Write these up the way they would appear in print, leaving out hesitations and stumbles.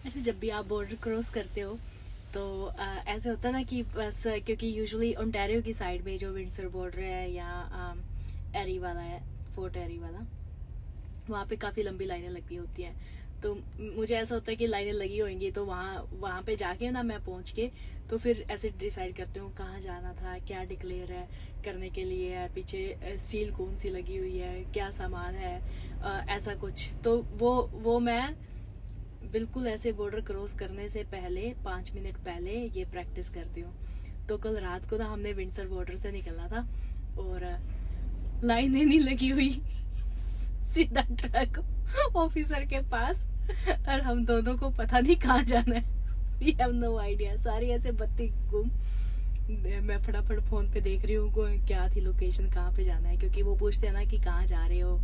ऐसे जब भी आप बॉर्डर क्रॉस करते हो तो ऐसे होता है ना कि बस क्योंकि यूजुअली ओंटारियो की साइड में जो विंडसर बॉर्डर है या एरी वाला है, फोर्ट एरी वाला, वहाँ पे काफ़ी लंबी लाइनें लगती होती हैं। तो मुझे ऐसा होता है कि लाइनें लगी होंगी तो वहाँ पे जाके ना मैं पहुँच के तो फिर ऐसे डिसाइड करती हूँ कहाँ जाना था, क्या डिक्लेयर है करने के लिए है, पीछे सील कौन सी लगी हुई है, क्या सामान है, ऐसा कुछ। तो वो मैं बिल्कुल ऐसे बॉर्डर क्रॉस करने से पहले 5 मिनट पहले ये प्रैक्टिस करती हूँ। तो कल रात को ना हमने विंडसर बॉर्डर से निकलना था और लाइनें नहीं लगी हुई, सीधा ट्रक ऑफिसर के पास, और हम दोनों को पता नहीं कहाँ जाना है। वी हैव नो आइडिया, सारी ऐसे बत्ती गुम। मैं फटाफट फोन पे देख रही हूँ क्या थी लोकेशन, कहाँ पे जाना है, क्योंकि वो पूछते हैं ना कि कहाँ जा रहे हो,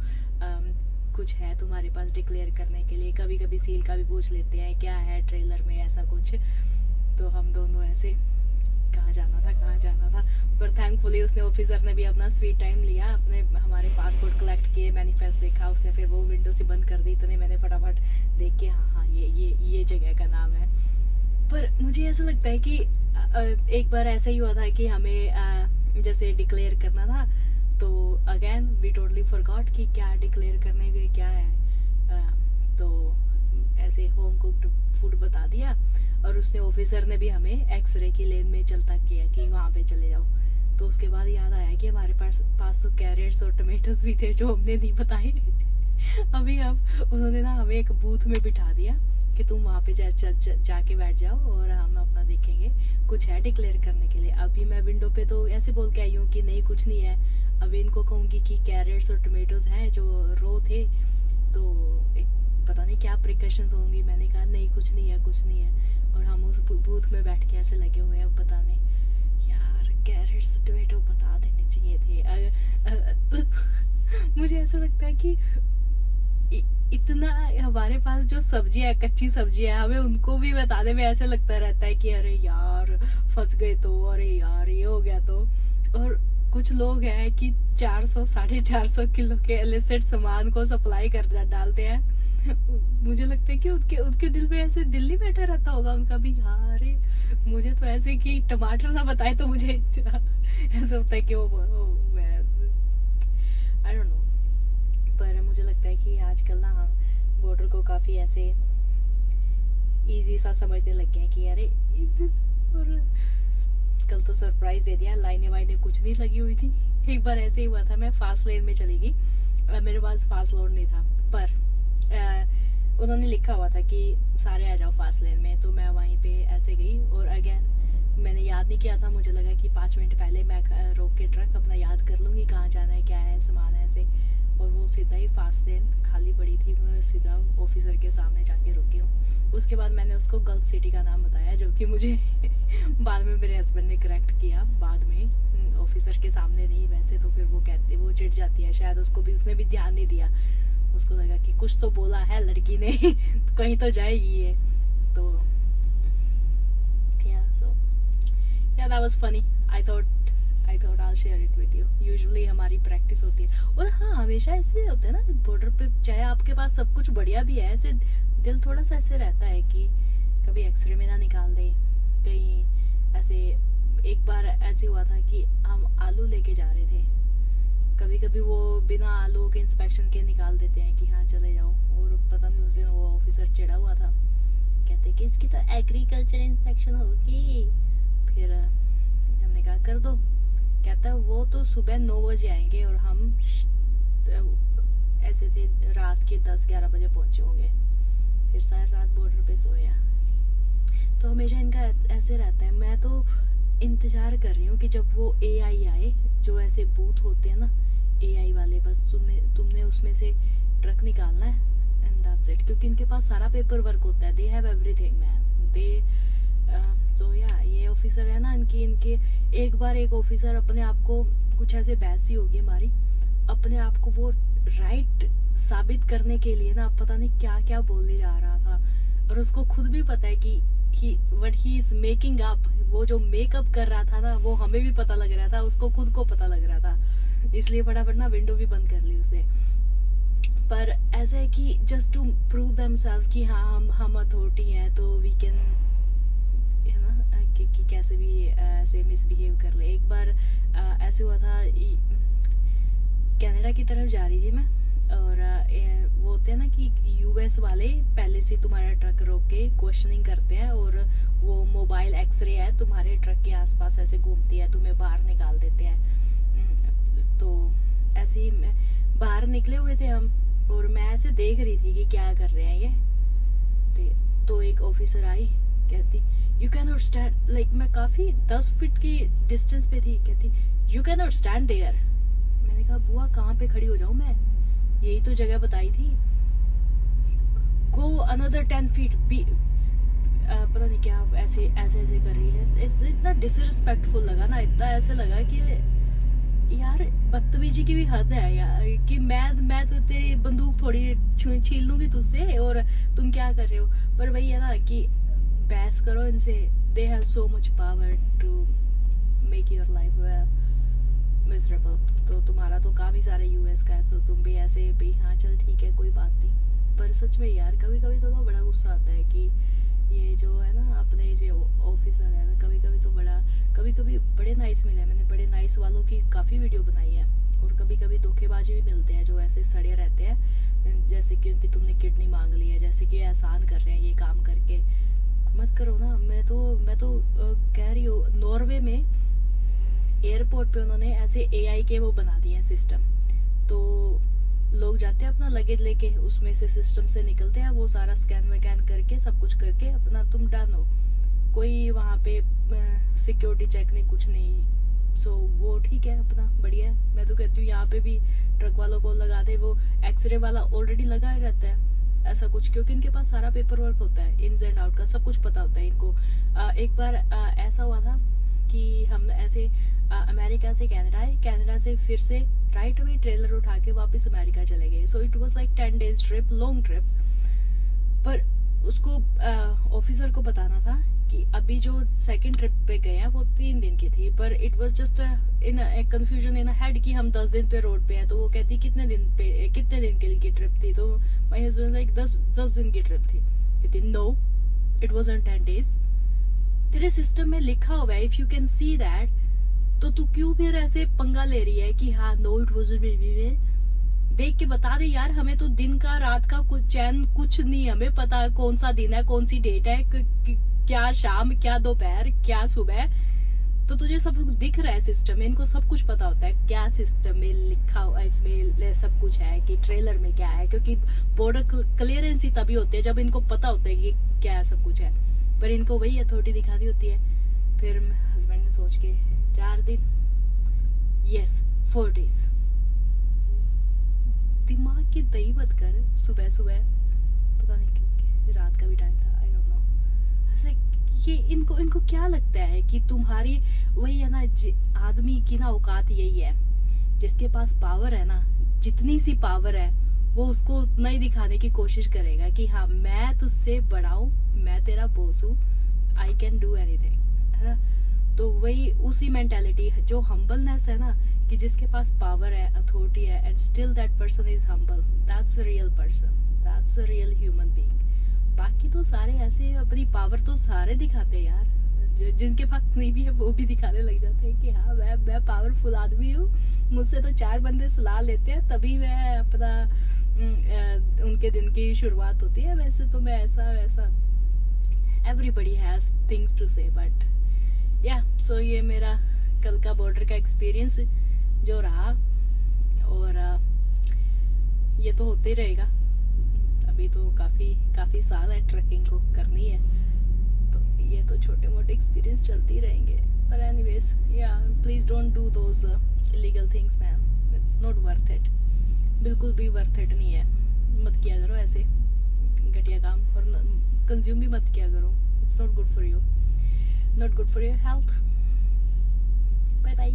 कुछ है तुम्हारे पास डिक्लेयर करने के लिए। कभी कभी सील का भी पूछ लेते हैं क्या है ट्रेलर में, ऐसा कुछ। तो हम दोनों ऐसे कहाँ जाना था। पर थैंकफुली उसने ऑफिसर ने भी अपना स्वीट टाइम लिया, अपने हमारे पासपोर्ट कलेक्ट किए, मैनिफेस्ट देखा उसने, फिर वो विंडो से बंद कर दी। तो मैंने फटाफट देख के हाँ ये जगह का नाम है। पर मुझे ऐसा लगता है कि एक बार ऐसा ही हुआ था कि हमें जैसे डिक्लेयर करना था तो अगेन वी टोटली फॉरगॉट कि क्या डिक्लेयर करने के क्या है। तो ऐसे होम कुक्ड फूड बता दिया और उसने ऑफिसर ने भी हमें एक्सरे की लेन में चलता किया कि वहाँ पे चले जाओ। तो उसके बाद याद आया कि हमारे पास तो कैरेट्स और टमेटोज भी थे जो हमने नहीं बताए। अभी अब उन्होंने ना हमें एक बूथ में बिठा दिया कि तुम वहाँ पे जाके बैठ जाओ और हम अपना देखेंगे कुछ है डिक्लेयर करने के लिए। अभी मैं विंडो पे तो ऐसे बोल के आई हूँ कि नहीं कुछ नहीं है। अभी इनको कहूँगी कि कैरेट्स और टमेटोज हैं जो रो थे, तो पता नहीं क्या प्रिकॉशंस होंगी। मैंने कहा नहीं कुछ नहीं है। और हम उस बूथ में बैठ के ऐसे लगे हुए हैं बताने, यार कैरेट्स टमेटो बता देने चाहिए थे। मुझे ऐसा लगता है कि इतना हमारे पास जो सब्जी है, कच्ची सब्जी है, हमें उनको भी बताने में ऐसे लगता रहता है कि अरे यार फंस गए तो, अरे यार ये हो गया तो। और कुछ लोग हैं कि 400-450 किलो के इलिसिट सामान को सप्लाई कर डालते हैं। मुझे लगता है कि उनके दिल में ऐसे दिल नहीं बैठा रहता होगा उनका भी, हाँ अरे मुझे तो ऐसे कि टमाटर ना बताए तो मुझे ऐसा होता है कि आई डोंट नो। पर मुझे लगता है कि आजकल ना हम बॉर्डर को काफ़ी ऐसे इजी सा समझने लग गए हैं कि अरे और कल तो सरप्राइज दे दिया, लाइनें वाइनें कुछ नहीं लगी हुई थी। एक बार ऐसे ही हुआ था, मैं फास्ट लेन में चली गई, मेरे पास फास्ट लोड नहीं था, पर उन्होंने लिखा हुआ था कि सारे आ जाओ फास्ट लेन में। तो मैं वहीं पे ऐसे गई और अगेन मैंने याद नहीं किया था, मुझे लगा कि 5 मिनट पहले मैं रोक के ट्रक अपना याद कर लूँगी कहाँ जाना है, क्या है सामान है ऐसे। और वो सीधा ही फास्ट लेन खाली पड़ी थी, मैं सीधा ऑफिसर के सामने जाके रुकी हूँ। उसके बाद मैंने उसको गल्फ सिटी का नाम बताया, जो कि मुझे बाद में मेरे हस्बैंड ने करेक्ट किया, बाद में ऑफिसर के सामने नहीं। वैसे तो फिर वो कहते वो चिढ़ जाती है, शायद उसने भी ध्यान नहीं दिया, उसको लगा कि कुछ तो बोला है लड़की ने कहीं तो जाएगी ये। तो yeah, that was funny. I thought I'll share it with you. Usually हमारी प्रैक्टिस होती है। और हाँ हमेशा ऐसे होता है ना बॉर्डर पे, चाहे आपके पास सब कुछ बढ़िया भी है, ऐसे दिल थोड़ा सा ऐसे रहता है कि कभी एक्सरे में ना निकाल दे कहीं। ऐसे एक बार ऐसे हुआ था कि हम आलू लेके जा रहे थे, कभी कभी वो बिना आलू के इंस्पेक्शन के निकाल देते हैं कि हाँ चले जाओ। और पता नहीं उस दिन वो ऑफिसर चिढ़ा हुआ था, कहते कि इसकी तो एग्रीकल्चर इंस्पेक्शन होगी। फिर हमने कहा कर दो, कहता है वो तो सुबह 9 बजे आएंगे और हम ऐसे थे रात के 10-11 बजे पहुंचे होंगे। फिर सारी रात बॉर्डर पे सोया। तो हमेशा इनका ऐसे रहता है। मैं तो इंतजार कर रही हूँ कि जब वो AI आए, जो ऐसे बूथ होते हैं ना AI वाले, बस तुमने उसमें से ट्रक निकालना है एंड दैट्स इट। क्योंकि इनके पास सारा पेपर वर्क होता है, दे हैव एवरीथिंग मैन, दे तो ये ऑफिसर है ना इनके एक बार एक ऑफिसर अपने आप को कुछ ऐसे बहस ही होगी हमारी, अपने आप को वो राइट साबित करने के लिए ना पता नहीं क्या क्या बोलने जा रहा था। और उसको खुद भी पता है कि what he is making up, वो जो मेकअप कर रहा था ना वो हमें भी पता लग रहा था, उसको खुद को पता लग रहा था। इसलिए फटाफट ना विंडो भी बंद कर ली उसने। पर ऐसा है कि जस्ट टू प्रूव देमसेल्फ कि हाँ हम अथॉरिटी हैं, तो वी कैन, है ना, कि कैसे भी ऐसे मिसबिहेव कर ले। एक बार ऐसे हुआ था, कनाडा की तरफ जा रही थी मैं, और वो होते हैं ना कि यूएस वाले पहले से तुम्हारा ट्रक रोक के क्वेश्चनिंग करते हैं, और वो मोबाइल एक्सरे है तुम्हारे ट्रक के आसपास ऐसे घूमती है, तुम्हें बाहर निकाल देते हैं। तो ऐसे ही बाहर निकले हुए थे हम, और मैं ऐसे देख रही थी कि क्या कर रहे हैं ये। तो एक ऑफिसर आई, कहती you can not stand, like मैं काफ़ी 10 फीट की डिस्टेंस पे थी, कहती you can not stand there. मैंने कहा बुआ कहाँ पे खड़ी हो जाऊँ मैं, यही तो जगह बताई थी। गो अनदर 10 फीट, पता नहीं क्या ऐसे कर रही है। इतना डिसरिस्पेक्टफुल लगा ना, इतना ऐसे लगा कि यार बदतमीजी की भी हद है यार, कि मैं तो तेरी बंदूक थोड़ी छीन लूंगी तुझसे, और तुम क्या कर रहे हो। पर वही है ना कि बहस करो इनसे, they have so much power to make your life miserable. तो तुम्हारा तो काफ़ी सारे यूएस का है, तो तुम भी ऐसे भी हाँ चल ठीक है कोई बात नहीं। पर सच में यार कभी कभी तो बड़ा गुस्सा आता है कि ये जो है ना अपने जो ऑफिसर है ना, कभी कभी बड़े नाइस मिले। मैंने बड़े नाइस वालों की काफ़ी वीडियो बनाई है, और कभी कभी धोखेबाजी भी मिलते हैं जो ऐसे सड़े रहते हैं, जैसे कि उनकी तुमने किडनी मांग ली है, जैसे कि एहसान कर रहे हैं ये काम करके। मत करो ना। मैं तो कह रही हूँ, नॉर्वे में एयरपोर्ट पे उन्होंने ऐसे एआई के वो बना दिए हैं सिस्टम, तो लोग जाते हैं अपना लगेज लेके, उसमें से सिस्टम से निकलते हैं, वो सारा स्कैन वैन करके सब कुछ करके अपना तुम डन हो, कोई वहाँ पे सिक्योरिटी चेक नहीं, कुछ नहीं। सो वो ठीक है, अपना बढ़िया है। मैं तो कहती हूँ यहाँ पे भी ट्रक वालों को लगा दे, वो एक्सरे वाला ऑलरेडी लगा रहता है ऐसा कुछ, क्योंकि इनके पास सारा पेपर वर्क होता है, इन्स एंड आउट का सब कुछ पता होता है इनको। एक बार ऐसा हुआ था कि हम ऐसे अमेरिका से कनाडा से फिर से राइट अवे ट्रेलर उठा के वापस अमेरिका चले गए। So it was like 10 days trip, long trip. पर उसको ऑफिसर को बताना था कि अभी जो सेकंड ट्रिप पे गए हैं वो 3 दिन की थी, पर it was just in confusion in head कि हम 10 दिन पे रोड पे हैं। तो वो कहती कितने दिन के लिए की ट्रिप थी, तो माय हस्बैंड लाइक 10 दिन की ट्रिप थी। कहती नो इट वाजंट 10 days। तेरे सिस्टम में लिखा हुआ है, if you can see that, तो तू क्यों फिर ऐसे पंगा ले रही है कि हाँ नो इट वाज देख के बता दे यार, हमें तो दिन का रात का कुछ चैन कुछ नहीं, हमें पता कौन सा दिन है, कौन सी डेट है, क्या शाम, क्या दोपहर, क्या सुबह। तो तुझे सब दिख रहा है सिस्टम में, इनको सब कुछ पता होता है क्या सिस्टम में लिखा हुआ, इसमें सब कुछ है कि ट्रेलर में क्या है, क्योंकि बॉर्डर क्लियरेंस ही तभी होती है जब इनको पता होता है कि क्या सब कुछ है। पर इनको वही अथॉरिटी दिखानी होती है। फिर हस्बैंड ने सोच के 4 दिन, यस 4 days, दिमाग की दही मत कर। सुबह पता नहीं क्यों, रात का भी टाइम था, आई डोंट नो। ऐसे ये इनको क्या लगता है कि तुम्हारी वही है ना, आदमी की ना औकात यही है, जिसके पास पावर है ना, जितनी सी पावर है वो उसको उतना ही दिखाने की कोशिश करेगा कि हाँ मैं तुझसे बड़ा हूँ, मैं तेरा बॉस हूँ, आई कैन डू एनीथिंग, है ना। तो वही उसी मेंटालिटी जो हम्बलनेस है ना, कि जिसके पास पावर है, अथॉरिटी है, and still that person is humble, that's a real person, that's a real human being. बाकी तो सारे ऐसे अपनी पावर तो सारे दिखाते हैं यार, जिनके पास नहीं भी है वो भी दिखाने लग जाते हैं कि हाँ मैं पावरफुल आदमी हूँ, मुझसे तो 4 बंदे सलाह लेते हैं तभी मैं अपना उनके दिन की शुरुआत होती है। वैसे तो मैं ऐसा वैसा, एवरीबडी हैज थिंग्स टू से, बट या सो ये मेरा कल का बॉर्डर का एक्सपीरियंस जो रहा, और ये तो होते ही रहेगा। अभी तो काफ़ी साल है ट्रैकिंग को करनी है, तो ये तो छोटे मोटे एक्सपीरियंस चलते ही रहेंगे। पर एनीवेज या please don't do those illegal things man, it's not worth it, बिल्कुल भी वर्थ इट नहीं है। मत किया करो ऐसे घटिया काम, और कंज्यूम भी मत किया करो, it's not good for you, not good for your health. Bye bye.